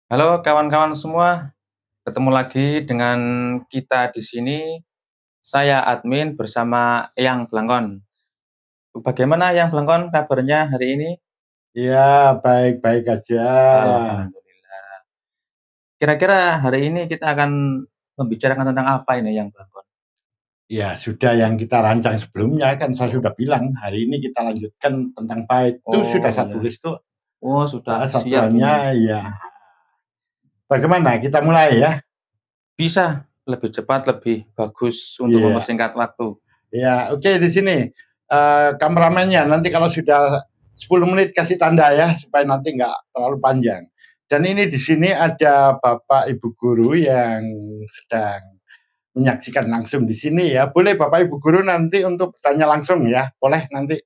Halo kawan-kawan semua, ketemu lagi dengan kita di sini. Saya admin bersama Eyang Blangkon. Bagaimana Eyang Blangkon kabarnya hari ini? Ya, baik-baik aja. Alhamdulillah. Kira-kira hari ini kita akan membicarakan tentang apa ini Eyang Blangkon? Ya, sudah yang kita rancang sebelumnya kan saya sudah bilang hari ini kita lanjutkan tentang bait. Itu sudah Oh saya ya, tulis tuh oh sudah siap satuannya ini. ya. Bagaimana? Kita mulai ya. Bisa lebih cepat, lebih bagus untuk Iya. mempersingkat waktu. Ya, oke di sini. Kameramennya nanti kalau sudah 10 menit kasih tanda ya supaya nanti nggak terlalu panjang. Dan ini di sini ada Bapak Ibu guru yang sedang menyaksikan langsung di sini ya. Boleh Bapak Ibu guru nanti untuk bertanya langsung ya. Boleh nanti.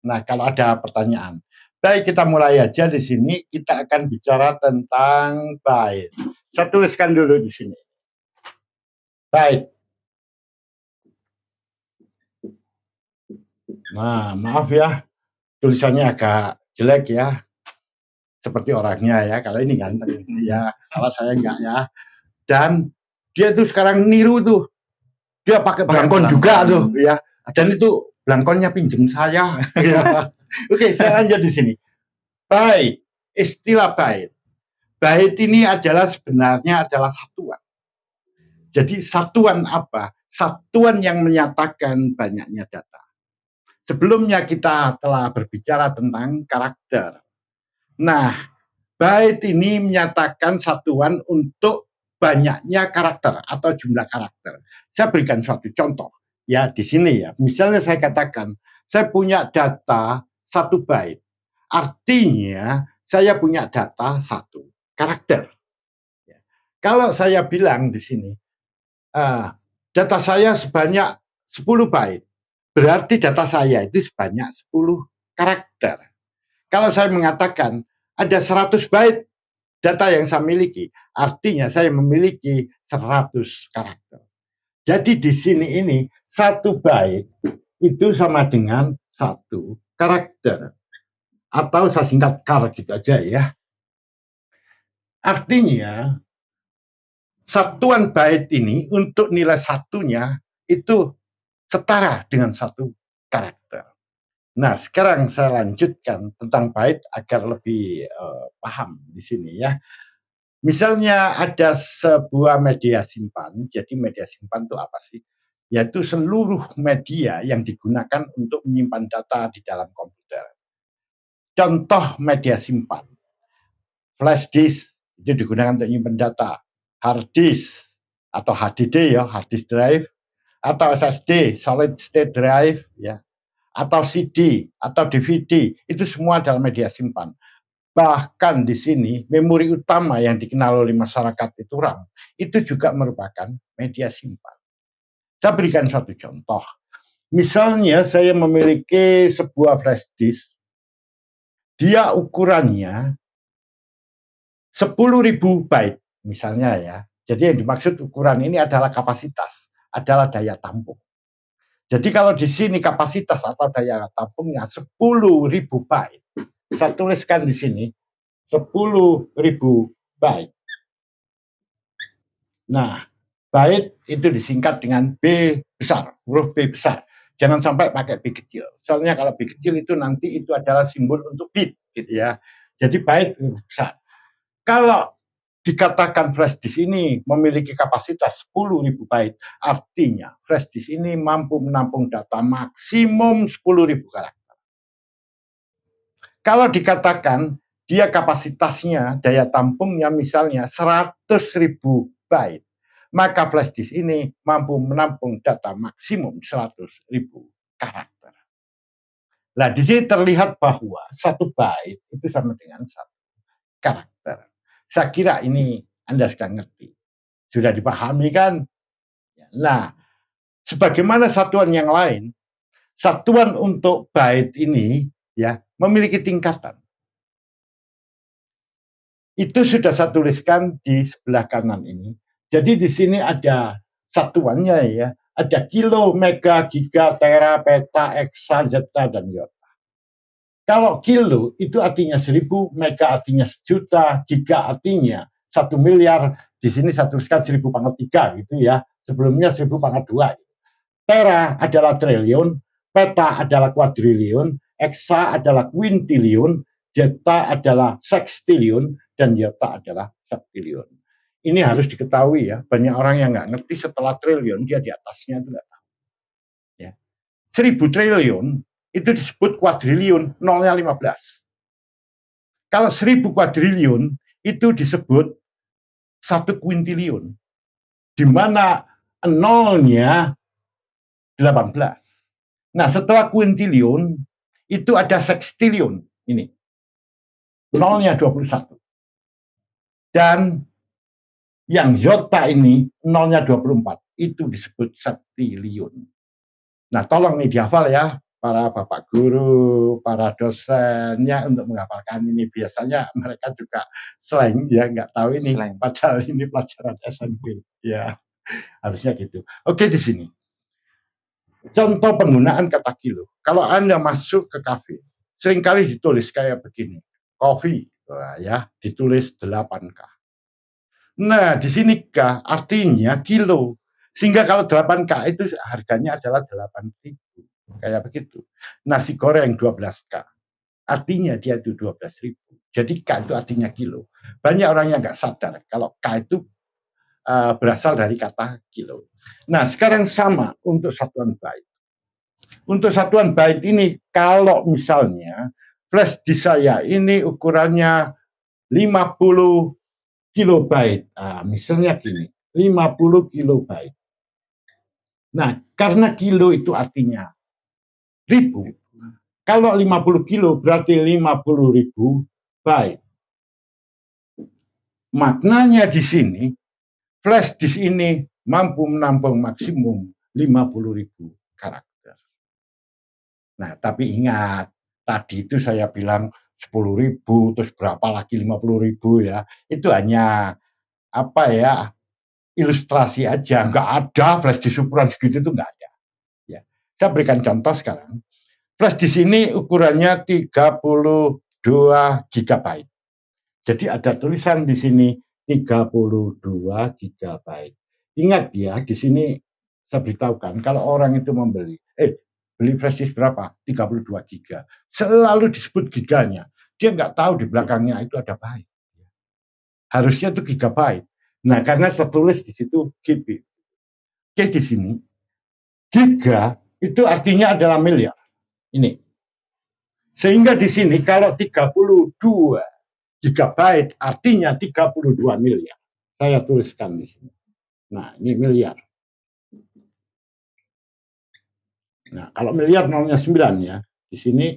Nah, kalau ada pertanyaan. Baik, kita mulai aja di sini. Kita akan bicara tentang bait. Saya tuliskan dulu di sini. Bait. Nah, maaf ya, tulisannya agak jelek ya. Seperti orangnya ya. Kalau ini ganteng ya. Kalau saya enggak ya. Dan dia tuh sekarang niru tuh. Dia pakai Pakai belangkon juga Blangkon. tuh ya. Dan itu belangkonnya pinjem saya. Ya. Oke, saya lanjut di sini. Bait. Istilah bait. Bait ini adalah sebenarnya adalah satuan. Jadi satuan apa? Satuan yang menyatakan banyaknya data. Sebelumnya kita telah berbicara tentang karakter. Nah, bait ini menyatakan satuan untuk banyaknya karakter atau jumlah karakter. Saya berikan suatu contoh. Ya, di sini ya. Misalnya saya katakan, saya punya data 1 byte. Artinya, saya punya data 1 karakter. Kalau saya bilang di sini, data saya sebanyak 10 byte. Berarti data saya itu sebanyak 10 karakter. Kalau saya mengatakan ada 100 byte data yang saya miliki, artinya saya memiliki 100 karakter. Jadi di sini ini 1 byte itu sama dengan 1 karakter. Atau saya singkat kar gitu aja ya. Artinya satuan byte ini untuk nilai satunya itu setara dengan 1 karakter. Nah, sekarang saya lanjutkan tentang byte agar lebih paham di sini ya. Misalnya ada sebuah media simpan, jadi media simpan itu apa sih? Yaitu seluruh media yang digunakan untuk menyimpan data di dalam komputer. Contoh media simpan, flash disk itu digunakan untuk menyimpan data, hard disk atau HDD ya, hard disk drive, atau SSD, solid state drive ya, atau CD atau DVD, itu semua adalah media simpan. Bahkan di sini memori utama yang dikenal oleh masyarakat itu RAM, itu juga merupakan media simpan. Saya berikan satu contoh. Misalnya saya memiliki sebuah flash disk, dia ukurannya 10.000 byte misalnya ya. Jadi yang dimaksud ukuran ini adalah kapasitas, adalah daya tampung. Jadi kalau di sini kapasitas atau daya tampungnya 10.000 byte, saya tuliskan di sini 10.000 byte. Nah, byte itu disingkat dengan B besar, huruf B besar. Jangan sampai pakai B kecil. Soalnya kalau B kecil itu nanti itu adalah simbol untuk bit, gitu ya. Jadi byte huruf besar. Kalau dikatakan flash disk ini memiliki kapasitas 10.000 byte, artinya flash disk ini mampu menampung data maksimum 10.000 karakter. Kalau dikatakan dia kapasitasnya, daya tampungnya misalnya 100.000 byte, maka flash disk ini mampu menampung data maksimum 100.000 karakter. Nah, di sini terlihat bahwa 1 byte itu sama dengan 1 karakter. Saya kira ini Anda sudah ngerti. Sudah dipahami kan? Nah, sebagaimana satuan yang lain, satuan untuk byte ini ya memiliki tingkatan. Itu sudah saya tuliskan di sebelah kanan ini. Jadi di sini ada satuannya ya, ada kilo, mega, giga, tera, peta, eksa, zeta, dan iota. Kalau kilo itu artinya 1000, mega artinya 1.000.000, giga artinya 1 miliar, di sini saya tuliskan 1000 pangkat 3 gitu ya. Sebelumnya 1000 pangkat 2. Tera adalah triliun, peta adalah kuadriliun, eksa adalah kuintiliun, zeta adalah sekstiliun, dan iota adalah septiliun. Ini harus diketahui ya, banyak orang yang nggak ngerti setelah triliun, dia di atasnya itu nggak tahu. Ya. 1000 triliun itu disebut kuadriliun, nolnya 15. Kalau 1000 kuadriliun itu disebut 1 kuintiliun, di mana nolnya 18. Nah, setelah kuintiliun itu ada sekstiliun. Ini. Nolnya 21. Dan yang iota ini nolnya 24. Itu disebut septiliun. Nah, tolong nih dihafal ya para bapak guru, para dosennya untuk menghafalkan ini. Biasanya mereka juga slang ya, nggak tahu ini padahal ini pelajaran SMP. Ya, harusnya gitu. Oke, di sini. Contoh penggunaan kata kilo. Kalau Anda masuk ke kafe, seringkali ditulis kayak begini. Kopi, ya, ditulis 8K. Nah, di sini K artinya kilo. Sehingga kalau 8K itu harganya adalah 8.000. Kayak begitu. Nasi goreng 12K. Artinya dia itu 12.000. Jadi K itu artinya kilo. Banyak orang yang nggak sadar kalau K itu berasal dari kata kilo. Nah, sekarang sama untuk satuan byte. Untuk satuan byte ini, kalau misalnya flash disk saya ini ukurannya 50 kilobyte. Nah, misalnya gini, 50 kilobyte. Nah, karena kilo itu artinya ribu. Kalau 50 kilo berarti 50.000 byte. Maknanya di sini, flash disk ini mampu menampung maksimum 50.000 karakter. Nah, tapi ingat, tadi itu saya bilang 10.000, terus berapa lagi 50.000 ya. Itu hanya apa ya, ilustrasi aja, nggak ada flash disk ukuran segitu itu nggak ada. Ya. Saya berikan contoh sekarang. Flash disk ini ukurannya 32 GB. Jadi ada tulisan di sini 32 GB. Ingat ya, di sini saya beritahukan kalau orang itu membeli, beli flash disk berapa? 32 GB. Selalu disebut giganya. Dia nggak tahu di belakangnya itu ada byte. Harusnya itu gigabyte. Nah, karena tertulis di situ GB. Oke, di sini giga itu artinya adalah miliar. Ini. Sehingga di sini kalau 32 gigabyte artinya 32 miliar. Saya tuliskan di sini. Nah, ini miliar. Nah, kalau miliar nolnya 9 ya. Di sini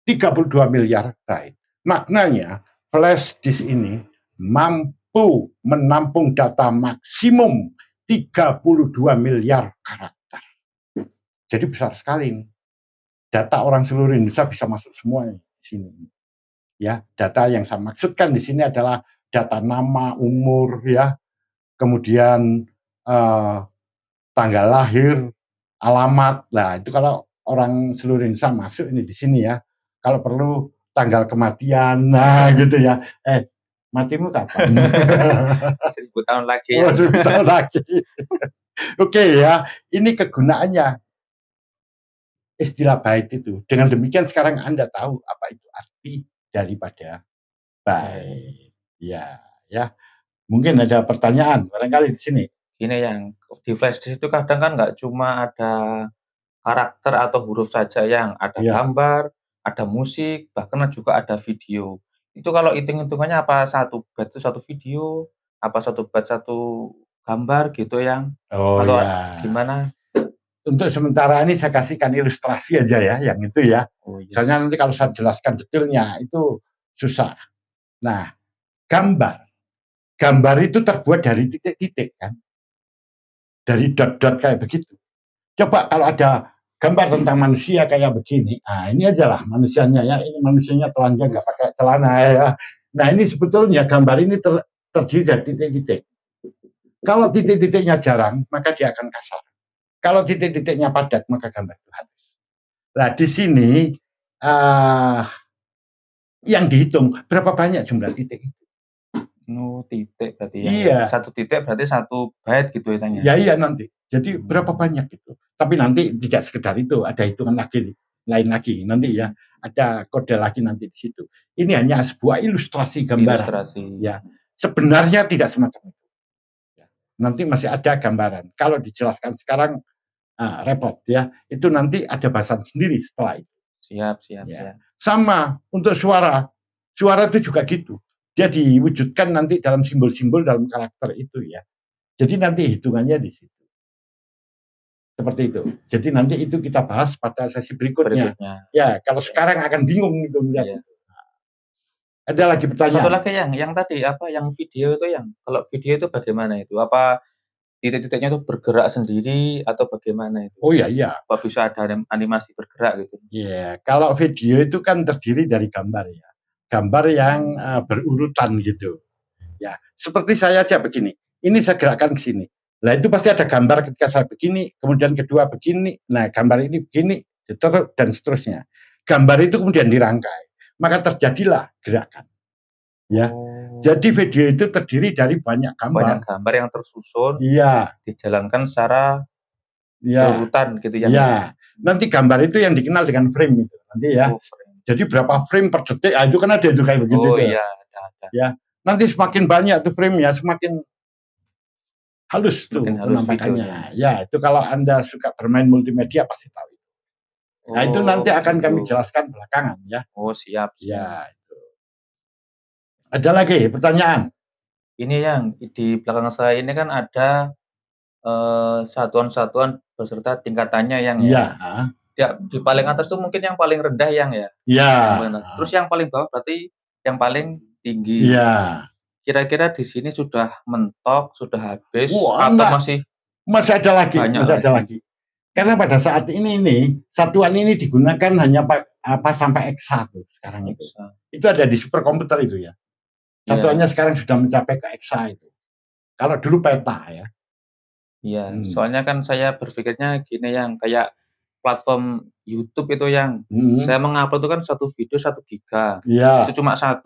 32 miliar byte. Maknanya flash disk ini mampu menampung data maksimum 32 miliar karakter. Jadi besar sekali nih. Data orang seluruh Indonesia bisa masuk semua di sini. Ya, data yang saya maksudkan di sini adalah data nama, umur, ya, kemudian tanggal lahir, alamat. Nah, itu kalau orang seluruh Indonesia masuk ini di sini ya. Kalau perlu tanggal kematian, nah gitu ya. Matimu kapan? 1000 tahun lagi. Ya. 1000 tahun lagi. Oke ya, ini kegunaannya istilah byte itu. Dengan demikian sekarang Anda tahu apa itu arti daripada byte. Ya, ya. Mungkin ada pertanyaan barangkali di sini. Ini yang di flash disk itu kadang kan nggak cuma ada karakter atau huruf saja, yang ada gambar, ada musik, bahkan juga ada video. Itu kalau hitung-hitungannya apa 1 byte itu 1 video, apa 1 byte 1 gambar gitu yang atau gimana? Untuk sementara ini saya kasihkan ilustrasi aja ya, yang itu ya. Soalnya nanti kalau saya jelaskan detailnya itu susah. Nah, gambar itu terbuat dari titik-titik kan, dari dot-dot kayak begitu. Coba kalau ada gambar tentang manusia kayak begini, nah ini aja lah manusianya ya, ini manusianya telanjang nggak pakai celana ya. Nah ini sebetulnya gambar ini terdiri dari titik-titik. Kalau titik-titiknya jarang, maka dia akan kasar. Kalau titik-titiknya padat, maka gambar itu halus. Nah di sini yang dihitung berapa banyak jumlah titik itu. Oh, titik berarti yang ya. Iya. 1 titik berarti 1 byte gitu ya, Kang, ya? Ya iya nanti. Jadi berapa Hmm. banyak itu. Tapi nanti tidak sekedar itu, ada hitungan lagi, lain lagi nanti ya. Ada kode lagi nanti di situ. Ini hanya sebuah ilustrasi gambaran. Ilustrasi. Ya, sebenarnya tidak semacam itu. Ya. Nanti masih ada gambaran. Kalau dijelaskan sekarang repot ya. Itu nanti ada bahasan sendiri setelah itu. Siap, siap, Ya. siap. Sama untuk suara. Suara itu juga gitu. Dia diwujudkan nanti dalam simbol-simbol dalam karakter itu ya. Jadi nanti hitungannya di situ. Seperti itu. Jadi nanti itu kita bahas pada sesi berikutnya. Ya, kalau sekarang akan bingung itu melihat Iya. itu. Ada lagi Satu pertanyaan? lagi yang tadi apa, yang video itu kalau video itu bagaimana itu? Apa titik-titiknya itu bergerak sendiri atau bagaimana itu? Oh ya, iya. Apa bisa ada animasi bergerak gitu? Iya, kalau video itu kan terdiri dari gambar ya. Gambar yang berurutan gitu. Ya, seperti saya aja begini. Ini saya gerakkan ke sini. Nah, itu pasti ada gambar ketika saya begini, kemudian kedua begini. Nah, gambar ini begini, dan seterusnya. Gambar itu kemudian dirangkai. Maka terjadilah gerakan. Ya. Oh. Jadi video itu terdiri dari banyak gambar. Banyak gambar yang tersusun. Iya. Dijalankan secara ya. berurutan gitu ya. Iya. Nanti gambar itu yang dikenal dengan frame itu. Nanti ya. Oh, frame. Jadi berapa frame per detik, itu kan ada itu kayak begitu. Oh iya, ada. Ya. Nanti semakin banyak tuh frame-nya, semakin halus tuh penampakannya. Ya, itu kalau Anda suka bermain multimedia pasti tahu. Nah, itu nanti akan kami jelaskan belakangan ya. Oh, siap. Ya, itu. Ada lagi pertanyaan? Ini yang di belakang saya ini kan ada satuan-satuan beserta tingkatannya yang ya. Ya, di paling atas tuh mungkin yang paling rendah yang ya. Iya. Terus yang paling bawah berarti yang paling tinggi. Iya. Kira-kira di sini sudah mentok, sudah habis, Wah, atau enggak. masih ada lagi, masih ada lagi. Karena pada saat ini satuan ini digunakan hanya sampai X1 sekarang itu. Itu ada di superkomputer itu ya. Satuannya sekarang sudah mencapai ke Exa itu. Kalau dulu peta ya. Iya, soalnya kan saya berpikirnya gini yang kayak platform YouTube itu yang saya mengupload itu kan 1 video 1 giga. Iya. Itu cuma 1.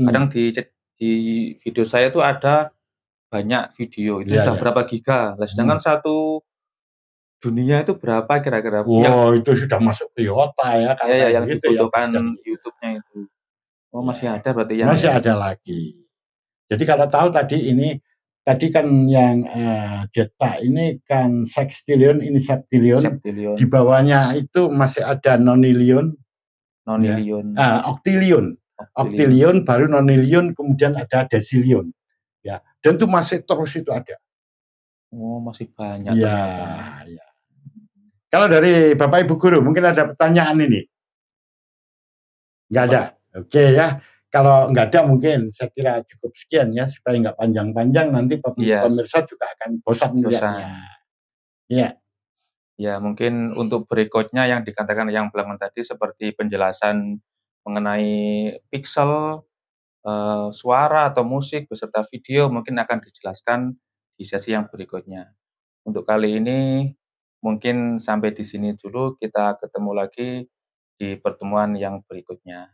Kadang di video saya itu ada banyak video. Itu sudah berapa giga. Nah, sedangkan 1 dunia itu berapa kira-kira? Oh, itu sudah masuk ke Yota ya. Iya, yang dibutuhkan YouTube-nya itu. Oh, masih ada berarti yang masih ada lagi. Jadi kalau tahu tadi kan yang Jeta ini kan sextillion, ini septillion. Di bawahnya itu masih ada nonillion. Octillion. Octillion baru nonillion, kemudian ada desillion. Ya, dan itu masih terus itu ada. Oh, masih banyak ternyata. Ya. Kalau dari Bapak Ibu Guru, mungkin ada pertanyaan ini? Nggak ada? Oke ya. Kalau nggak ada mungkin saya kira cukup sekian ya, supaya nggak panjang-panjang, nanti pemirsa juga akan bosan melihatnya. Iya. Ya, mungkin untuk berikutnya yang dikatakan yang belakang tadi seperti penjelasan mengenai pixel, suara atau musik beserta video mungkin akan dijelaskan di sesi yang berikutnya. Untuk kali ini mungkin sampai di sini dulu, kita ketemu lagi di pertemuan yang berikutnya.